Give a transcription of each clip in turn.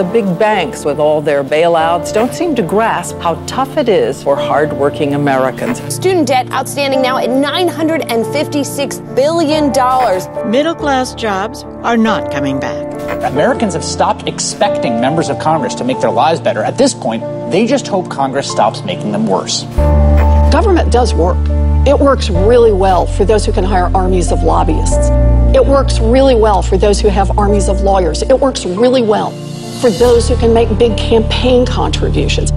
The big banks, with all their bailouts, don't seem to grasp how tough it is for hardworking Americans. Student debt outstanding now at $956 billion. Middle-class jobs are not coming back. Americans have stopped expecting members of Congress to make their lives better. At this point, they just hope Congress stops making them worse. Government does work. It works really well for those who can hire armies of lobbyists. It works really well for those who have armies of lawyers. It works really well for those who can make big campaign contributions.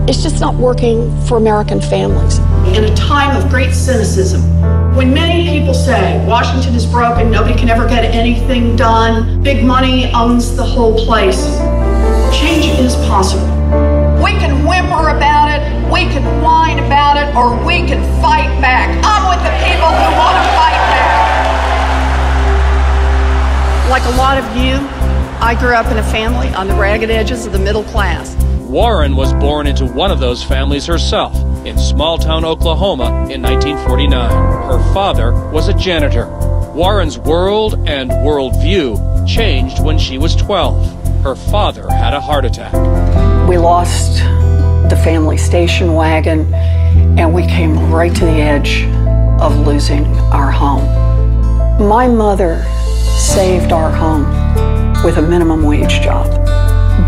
It's just not working for American families. In a time of great cynicism, when many people say Washington is broken, nobody can ever get anything done, big money owns the whole place, change is possible. We can whimper about it, we can whine about it, or we can fight back. I'm with the people who want to fight back. Like a lot of you, I grew up in a family on the ragged edges of the middle class. Warren was born into one of those families herself in small-town Oklahoma in 1949. Her father was a janitor. Warren's world and worldview changed when she was 12. Her father had a heart attack. We lost the family station wagon, and we came right to the edge of losing our home. My mother saved our home with a minimum wage job.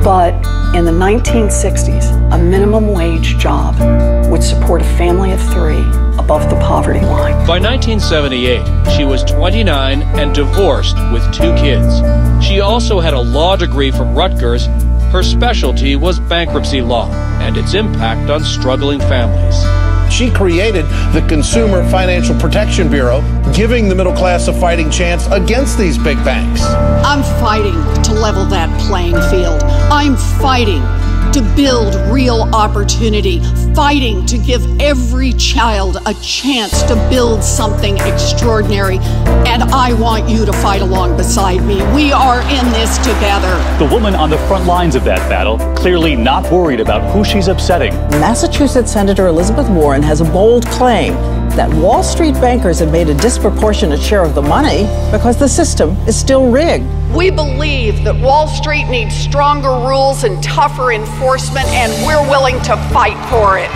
But in the 1960s, a minimum wage job would support a family of 3 above the poverty line. By 1978, she was 29 and divorced with 2 kids. She also had a law degree from Rutgers. Her specialty was bankruptcy law and its impact on struggling families. She created the Consumer Financial Protection Bureau, giving the middle class a fighting chance against these big banks. I'm fighting to level that playing field. I'm fighting to build real opportunity, fighting to give every child a chance to build something extraordinary. And I want you to fight along beside me. We are in this together. The woman on the front lines of that battle, clearly not worried about who she's upsetting. Massachusetts Senator Elizabeth Warren has a bold claim that Wall Street bankers have made a disproportionate share of the money because the system is still rigged. We believe that Wall Street needs stronger rules and tougher enforcement, and we're willing to fight for it.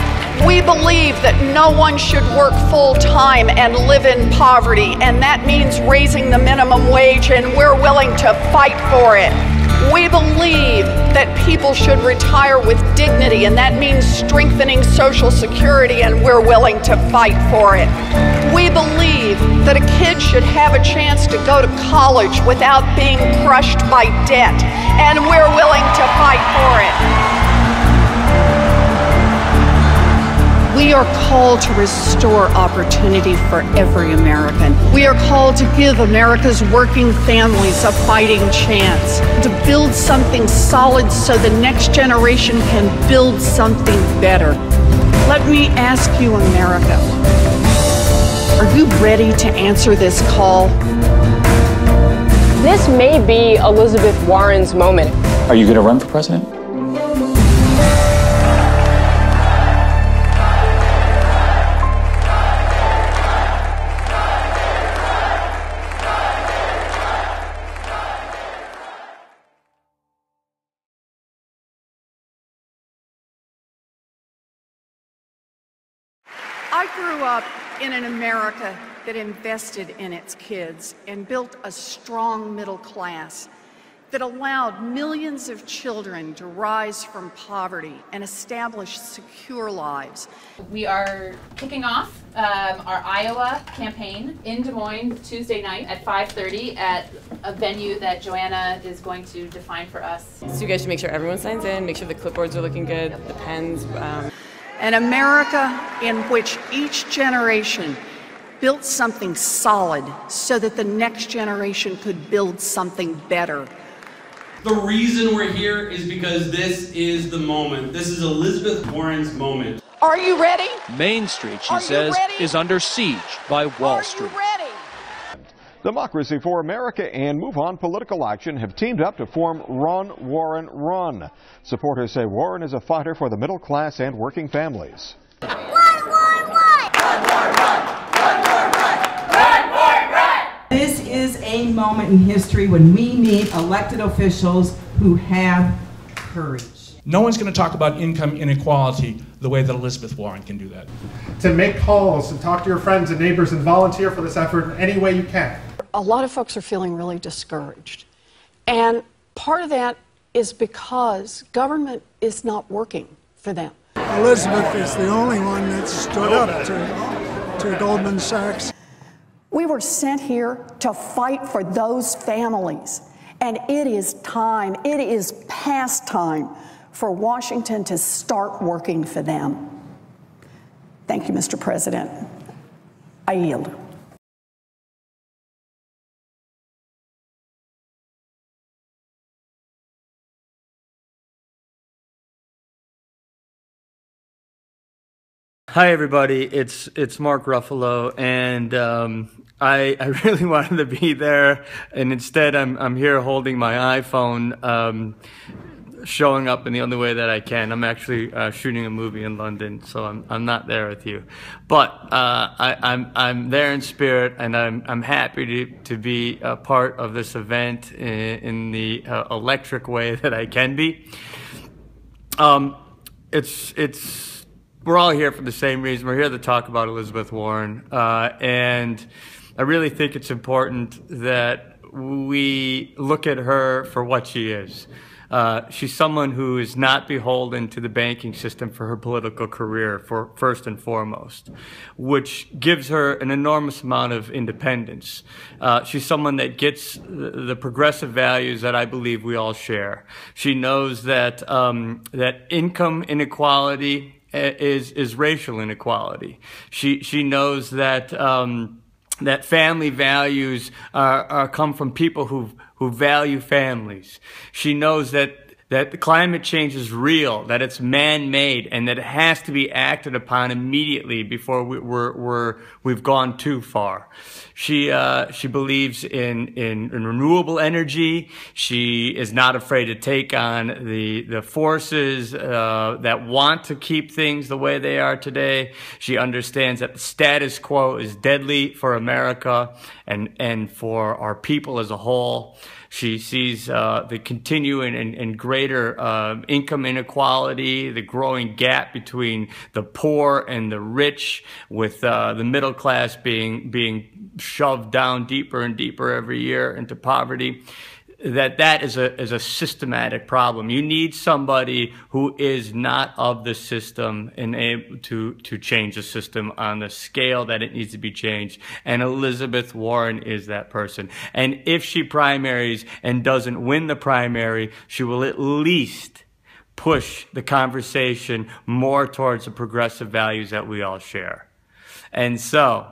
We believe that no one should work full-time and live in poverty, and that means raising the minimum wage, and we're willing to fight for it. We believe that people should retire with dignity, and that means strengthening Social Security, and we're willing to fight for it. We believe that a kid should have a chance to go to college without being crushed by debt, and we're willing to fight for it. We are called to restore opportunity for every American. We are called to give America's working families a fighting chance, to build something solid so the next generation can build something better. Let me ask you, America, are you ready to answer this call? This may be Elizabeth Warren's moment. Are you going to run for president? I grew up in an America that invested in its kids and built a strong middle class that allowed millions of children to rise from poverty and establish secure lives. We are kicking off our Iowa campaign in Des Moines Tuesday night at 5:30 at a venue that Joanna is going to define for us. So you guys should make sure everyone signs in, make sure the clipboards are looking good, the pens. An America in which each generation built something solid so that the next generation could build something better. The reason we're here is because this is the moment. This is Elizabeth Warren's moment. Are you ready? Main Street, she says, is under siege by Wall Street. Democracy for America and Move On Political Action have teamed up to form Run, Warren, Run. Supporters say Warren is a fighter for the middle class and working families. Run, Warren, run! Run, Warren, run! Run, Warren, run! Run, Warren, run! This is a moment in history when we need elected officials who have courage. No one's going to talk about income inequality the way that Elizabeth Warren can do that. To make calls and talk to your friends and neighbors and volunteer for this effort in any way you can. A lot of folks are feeling really discouraged. And part of that is because government is not working for them. Elizabeth is the only one that stood up to Goldman Sachs. We were sent here to fight for those families. And it is time, it is past time for Washington to start working for them. Thank you, Mr. President. I yield. Hi everybody, it's Mark Ruffalo, and I really wanted to be there, and instead I'm here holding my iPhone, showing up in the only way that I can. I'm actually shooting a movie in London, so I'm not there with you, but I'm there in spirit, and I'm happy to be a part of this event in the electric way that I can be. We're all here for the same reason. We're here to talk about Elizabeth Warren, and I really think it's important that we look at her for what she is. She's someone who is not beholden to the banking system for her political career, first and foremost, which gives her an enormous amount of independence. She's someone that gets the progressive values that I believe we all share. She knows that that income inequality is racial inequality. She knows that that family values come from people who value families. She knows that the climate change is real, that it's man-made, and that it has to be acted upon immediately before we've gone too far. She believes in renewable energy. She is not afraid to take on the forces that want to keep things the way they are today. She understands that the status quo is deadly for America and for our people as a whole. She sees the continuing and greater income inequality, the growing gap between the poor and the rich, with the middle class being shoved down deeper and deeper every year into poverty. That is a systematic problem. You need somebody who is not of the system and able to change the system on the scale that it needs to be changed. And Elizabeth Warren is that person. And if she primaries and doesn't win the primary, she will at least push the conversation more towards the progressive values that we all share. And so,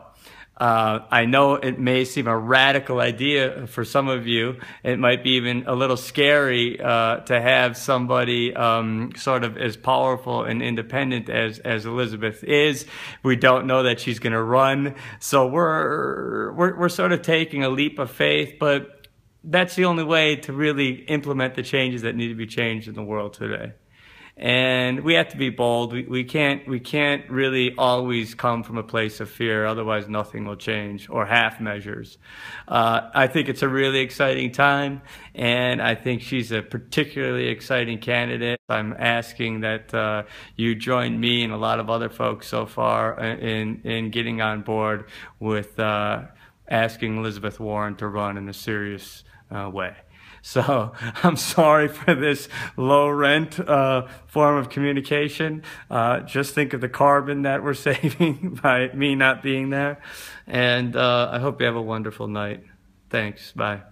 I know it may seem a radical idea for some of you. It might be even a little scary to have somebody sort of as powerful and independent as Elizabeth is. We don't know that she's going to run, so we're sort of taking a leap of faith, but that's the only way to really implement the changes that need to be changed in the world today. And we have to be bold. We can't really always come from a place of fear, otherwise nothing will change, or half measures. I think it's a really exciting time, and I think she's a particularly exciting candidate. I'm asking that you join me and a lot of other folks so far in getting on board with asking Elizabeth Warren to run in a serious way. So I'm sorry for this low rent form of communication. Just think of the carbon that we're saving by me not being there. And I hope you have a wonderful night. Thanks. Bye.